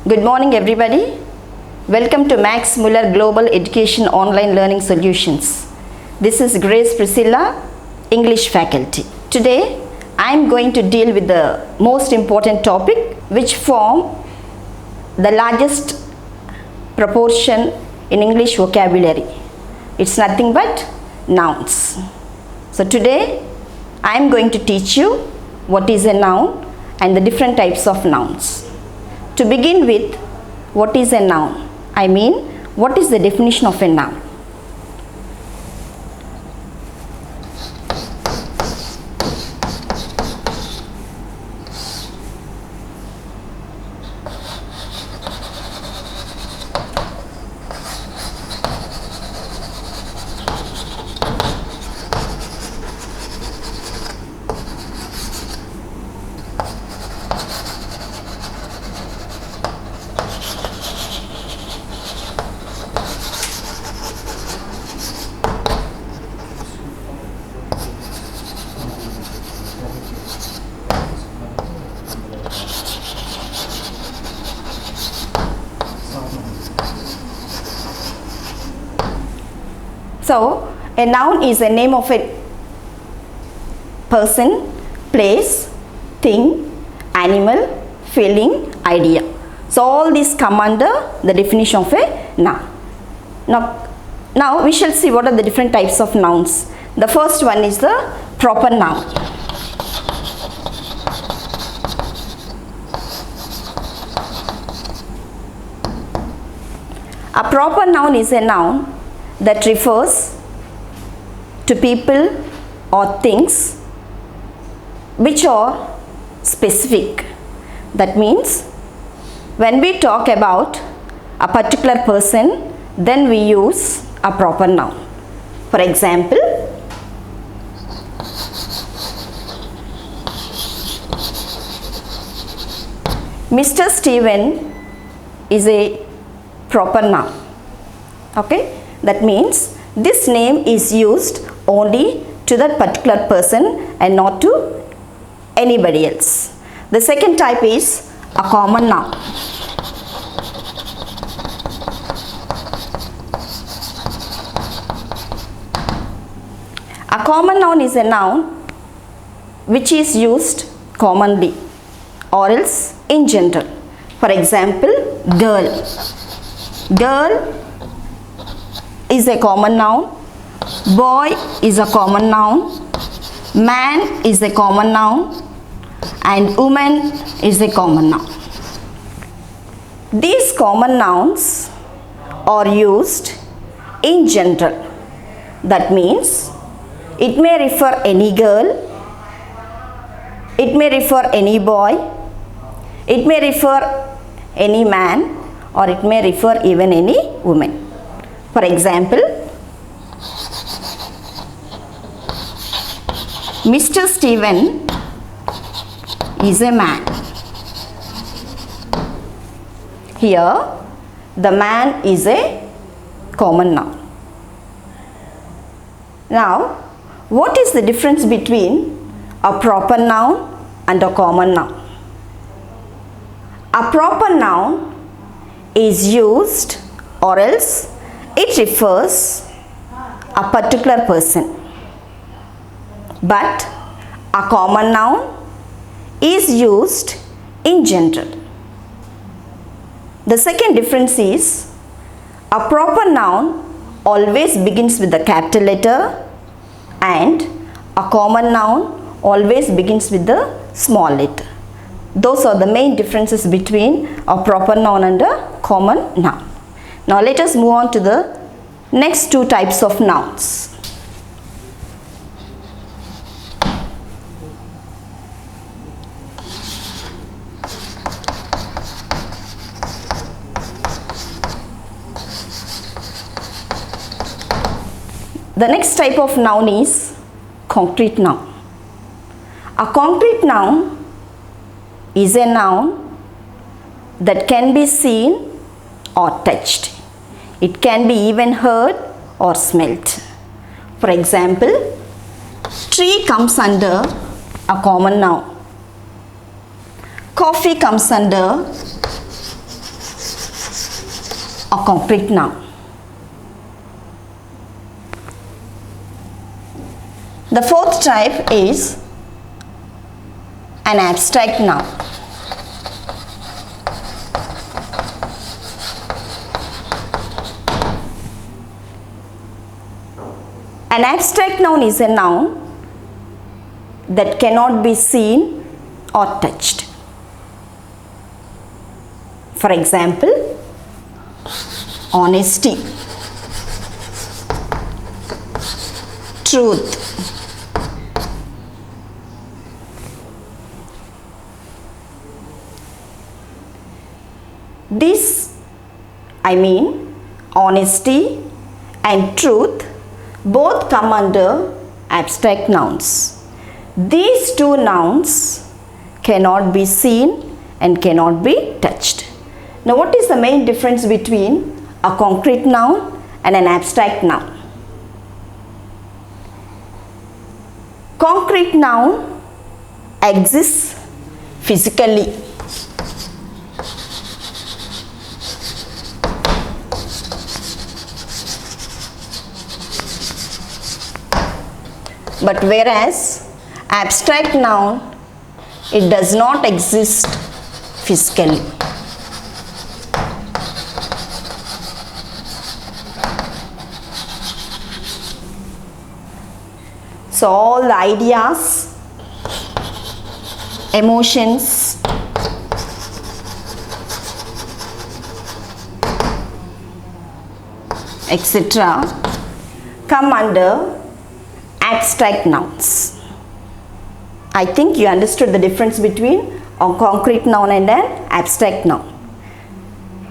Good morning everybody. Welcome to Max Muller Global Education Online Learning Solutions. This is Grace Priscilla, English faculty. Today I am going to deal with the most important topic which form the largest proportion in English vocabulary. It's nothing but nouns. So today I am going to teach you what is a noun and the different types of nouns. To begin with, what is a noun? I mean, what is the definition of a noun? So, a noun is a name of a person, place, thing, animal, feeling, idea. So, all these come under the definition of a noun. Now we shall see what are the different types of nouns. The first one is the proper noun. A proper noun is a noun that refers to people or things which are specific. That means when we talk about a particular person, then we use a proper noun. For example, Mr. Steven is a proper noun. Okay? That means this name is used only to that particular person and not to anybody else. The second type is a common noun. A common noun is a noun which is used commonly or else in general. For example, girl. Girl is a common noun, boy is a common noun, man is a common noun, and woman is a common noun. These common nouns are used in general. That means it may refer any girl, it may refer any boy, it may refer any man, or it may refer even any woman. For example, Mr. Steven is a man. Here, the man is a common noun. Now, what is the difference between a proper noun and a common noun? A proper noun is used or else it refers a particular person, but a common noun is used in general. The second difference is a proper noun always begins with the capital letter and a common noun always begins with the small letter. Those are the main differences between a proper noun and a common noun. Now let us move on to the next two types of nouns. The next type of noun is concrete noun. A concrete noun is a noun that can be seen or touched. It can be even heard or smelt. For example, tree comes under a common noun. Coffee comes under a concrete noun. The fourth type is an abstract noun. An abstract noun is a noun that cannot be seen or touched. For example, honesty, truth, honesty and truth both come under abstract nouns. These two nouns cannot be seen and cannot be touched. Now, what is the main difference between a concrete noun and an abstract noun? Concrete noun exists physically. But whereas abstract noun, it does not exist physically. So all the ideas, emotions, etc. come under abstract nouns. I think you understood the difference between a concrete noun and an abstract noun.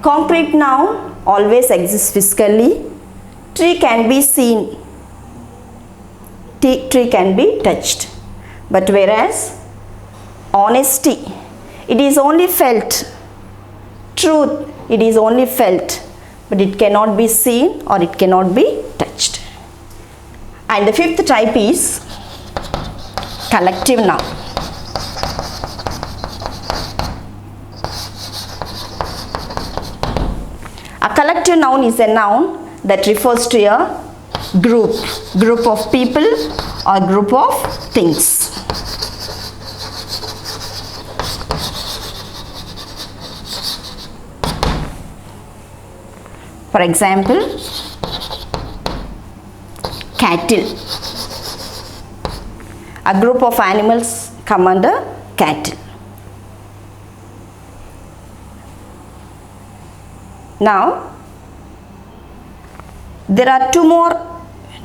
Concrete noun always exists physically. Tree can be seen. Tree can be touched. But whereas honesty, it is only felt. Truth, it is only felt, but it cannot be seen or it cannot be touched. And the fifth type is collective noun. A collective noun is a noun that refers to a group of people or group of things. For example, cattle. A group of animals come under cattle. Now, there are two more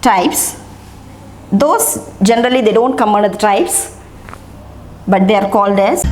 types. Those generally they don't come under the types, but they are called as